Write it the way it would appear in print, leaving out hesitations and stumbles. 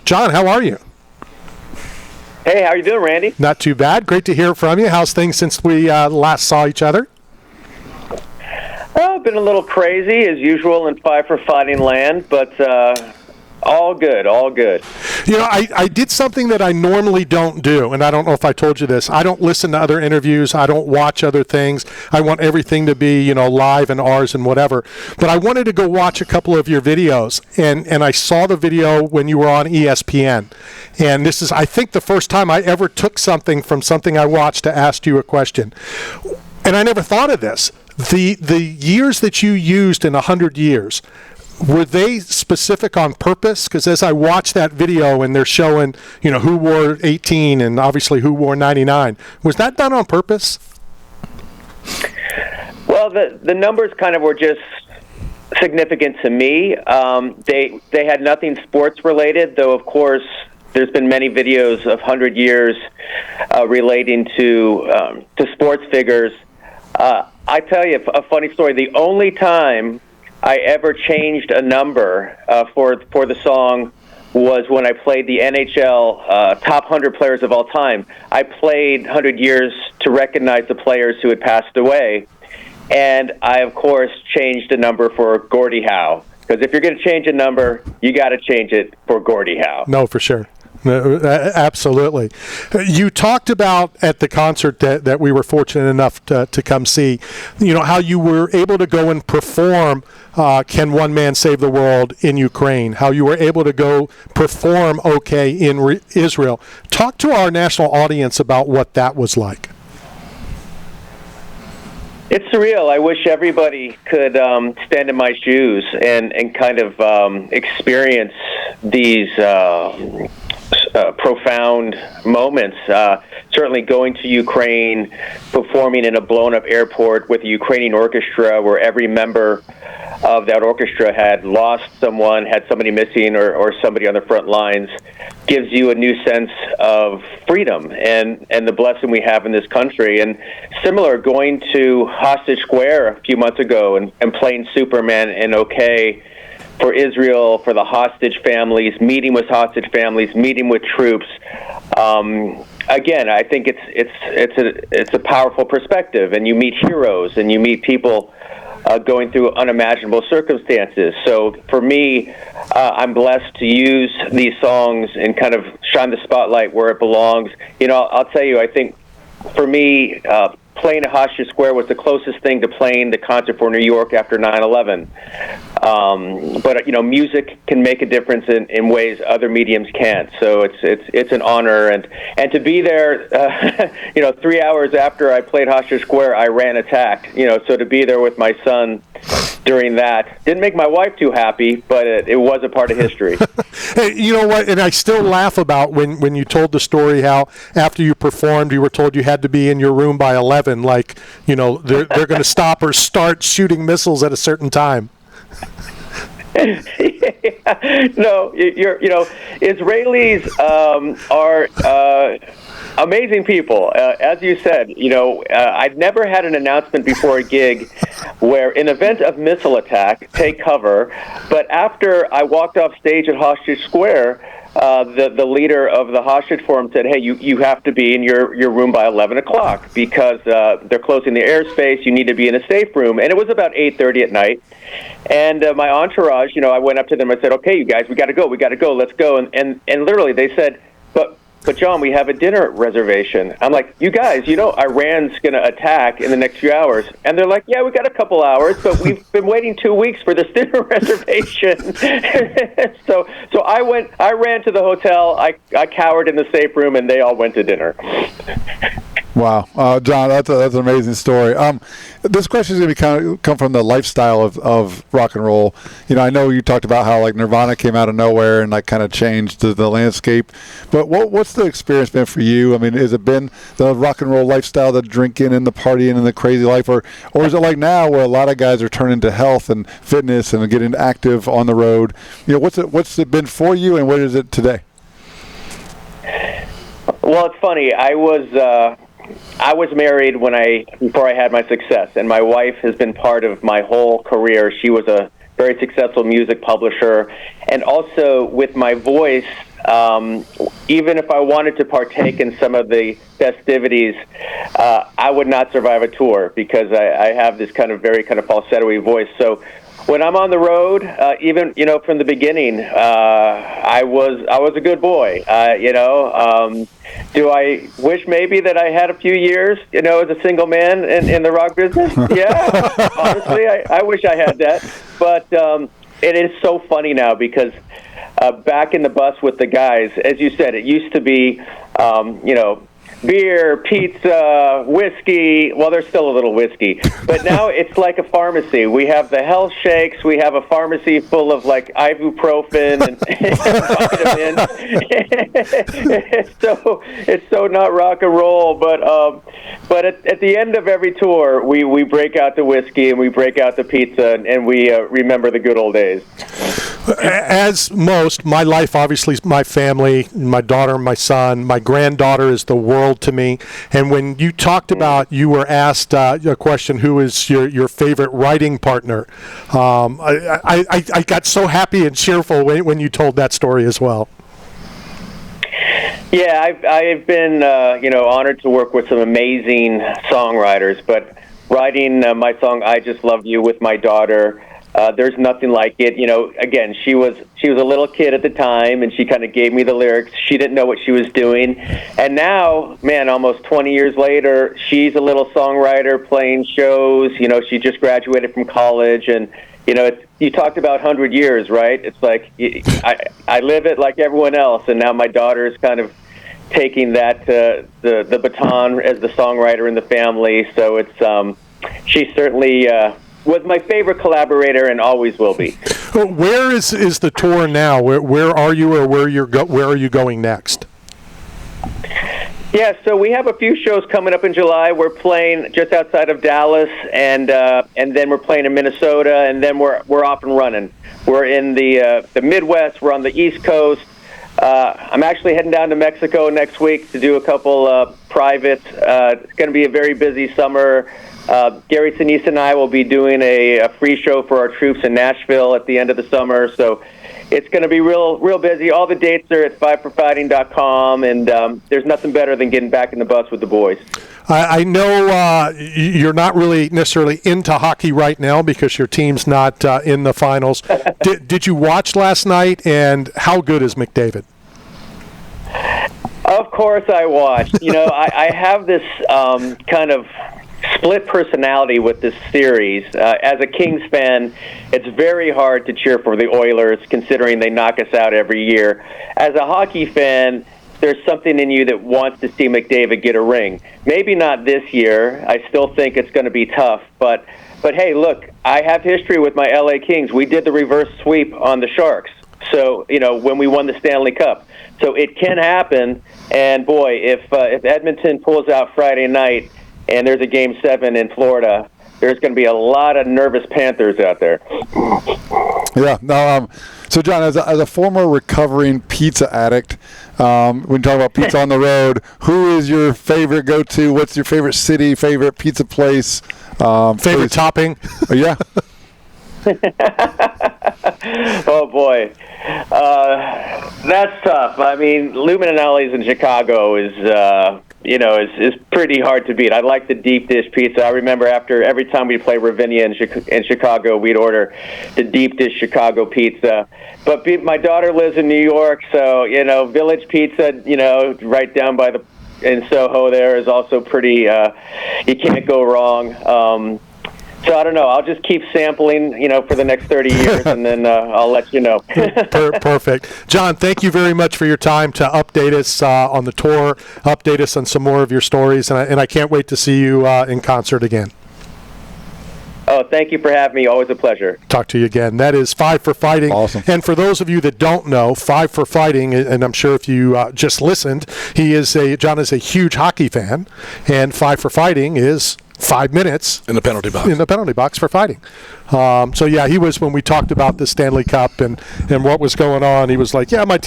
John, how are you? Hey, how you doing, Randy? Not too bad. Great to hear from you. How's things since we last saw each other? Oh, been a little crazy, as usual, in Five for Fighting land, but all good, all good. You know, I did something that I normally don't do, and I don't know if I told you this. I don't listen to other interviews. I don't watch other things. I want everything to be, you know, live and ours and whatever. But I wanted to go watch a couple of your videos, and I saw the video when you were on ESPN. And this is, I think, the first time I ever took something from something I watched to ask you a question. And I never thought of this. The years that you used in 100 years, were they specific on purpose? Because as I watched that video and they're showing, you know, who wore 18 and obviously who wore 99, was that done on purpose? Well, the numbers kind of were just significant to me. They had nothing sports related, though, of course, there's been many videos of 100 years relating to sports figures. I tell you a funny story. The only time I ever changed a number for the song was when I played the NHL top 100 players of all time. I played 100 years to recognize the players who had passed away, and I, of course, changed a number for Gordie Howe. Because if you're going to change a number, you got to change it for Gordie Howe. No, for sure. Absolutely. You talked about at the concert that we were fortunate enough to come see, you know, how you were able to go and perform Can One Man Save the World in Ukraine, how you were able to go perform OK in Israel. Talk to our national audience about what that was like. It's surreal. I wish everybody could stand in my shoes and kind of experience these profound moments. Certainly going to Ukraine, performing in a blown-up airport with a Ukrainian orchestra where every member of that orchestra had lost someone, had somebody missing, or somebody on the front lines, gives you a new sense of freedom and the blessing we have in this country. And similar, going to Hostage Square a few months ago and playing Superman and OK for Israel, for the hostage families, meeting with hostage families, meeting with troops. Again, I think it's a powerful perspective, and you meet heroes and you meet people going through unimaginable circumstances. So for me, I'm blessed to use these songs and kind of shine the spotlight where it belongs. You know, I'll tell you, I think for me, playing at Hostage Square was the closest thing to playing the concert for New York after 9/11. But you know, music can make a difference in ways other mediums can't. So it's an honor, and to be there, you know, 3 hours after I played Hostage Square, Iran attacked. You know, so to be there with my son during that didn't make my wife too happy, but it was a part of history. Hey, you know what? And I still laugh about when you told the story how after you performed, you were told you had to be in your room by 11. Like, you know, they're going to stop or start shooting missiles at a certain time. No, you know, Israelis are amazing people. As you said, you know, I'd never had an announcement before a gig where, in event of missile attack, take cover. But after I walked off stage at Hostage Square, the leader of the hostage forum said, hey, you have to be in your room by 11 o'clock because they're closing the airspace. You need to be in a safe room. And it was about 8:30 at night. And my entourage, you know, I went up to them and said, okay, you guys, we got to go, let's go. And literally they said, but John, we have a dinner reservation. I'm like, you guys, you know, Iran's going to attack in the next few hours. And they're like, yeah, we got a couple hours, but we've been waiting 2 weeks for this dinner reservation. So I ran to the hotel, I cowered in the safe room, and they all went to dinner. Wow, John, that's an amazing story. This question is going to come from the lifestyle of rock and roll. You know, I know you talked about how like Nirvana came out of nowhere and like kind of changed the landscape. But what's the experience been for you? I mean, has it been the rock and roll lifestyle, the drinking and the partying and the crazy life, or is it like now where a lot of guys are turning to health and fitness and getting active on the road? You know, what's it been for you, and what is it today? Well, it's funny. I was married before I had my success, and my wife has been part of my whole career. She was a very successful music publisher, and also with my voice, even if I wanted to partake in some of the festivities, I would not survive a tour because I have this very falsetto-y voice. So when I'm on the road, even from the beginning, I was a good boy. Do I wish maybe that I had a few years, as a single man in the rock business? Yeah, honestly, I wish I had that. But it is so funny now because back in the bus with the guys, as you said, it used to be, beer, pizza, whiskey. Well, there's still a little whiskey, but now it's like a pharmacy. We have the health shakes. We have a pharmacy full of like ibuprofen and vitamins. it's so not rock and roll. But at the end of every tour, we break out the whiskey and we break out the pizza and we remember the good old days. As most, my life obviously is my family, my daughter, my son, my granddaughter is the world to me. And when you talked about, you were asked a question, who is your favorite writing partner? I got so happy and cheerful when you told that story as well. Yeah, I've been honored to work with some amazing songwriters, but writing my song "I Just Love You" with my daughter. There's nothing like it. Again, she was a little kid at the time, and she kind of gave me the lyrics. She didn't know what she was doing. And now, man, almost 20 years later, she's a little songwriter playing shows. She just graduated from college, and you talked about 100 years, right? It's like I live it like everyone else, and now my daughter is kind of taking that the baton as the songwriter in the family. So it's she certainly was my favorite collaborator and always will be. Where is the tour now? Where are you, or where are you going next? Yeah, so we have a few shows coming up in July. We're playing just outside of Dallas, and then we're playing in Minnesota, and then we're off and running. We're in the Midwest. We're on the East Coast. I'm actually heading down to Mexico next week to do a couple privates. It's going to be a very busy summer. Gary Sinise and I will be doing a free show for our troops in Nashville at the end of the summer. So it's going to be real busy. All the dates are at fiveforfighting.com, and there's nothing better than getting back in the bus with the boys. I know you're not really necessarily into hockey right now because your team's not in the finals. Did you watch last night, and how good is McDavid? Of course I watched. I have this kind of split personality with this series. As a Kings fan, it's very hard to cheer for the Oilers considering they knock us out every year. As a hockey fan, there's something in you that wants to see McDavid get a ring. Maybe not this year. I still think it's going to be tough. But hey, look, I have history with my LA Kings. We did the reverse sweep on the Sharks. So, when we won the Stanley Cup. So it can happen. And boy, if Edmonton pulls out Friday night, and there's a Game 7 in Florida, there's going to be a lot of nervous Panthers out there. Yeah. No. So, John, as a former recovering pizza addict, when you talk about pizza on the road, who is your favorite go-to? What's your favorite city, favorite pizza place? Favorite topping? Yeah. Oh, boy. That's tough. I mean, Luminelli's in Chicago is pretty hard to beat. I like the deep dish pizza. I remember every time we play Ravinia in Chicago, we'd order the deep dish Chicago pizza. But my daughter lives in New York, so Village Pizza, right down in Soho there is also pretty. You can't go wrong. So I don't know. I'll just keep sampling, for the next 30 years, and then I'll let you know. Perfect. John, thank you very much for your time to update us on the tour, update us on some more of your stories, and I can't wait to see you in concert again. Oh, thank you for having me. Always a pleasure. Talk to you again. That is Five for Fighting. Awesome. And for those of you that don't know, Five for Fighting, and I'm sure if you just listened, John is a huge hockey fan, and Five for Fighting is 5 minutes in the penalty box. In the penalty box for fighting. So yeah, he was, when we talked about the Stanley Cup and what was going on, he was like, yeah, my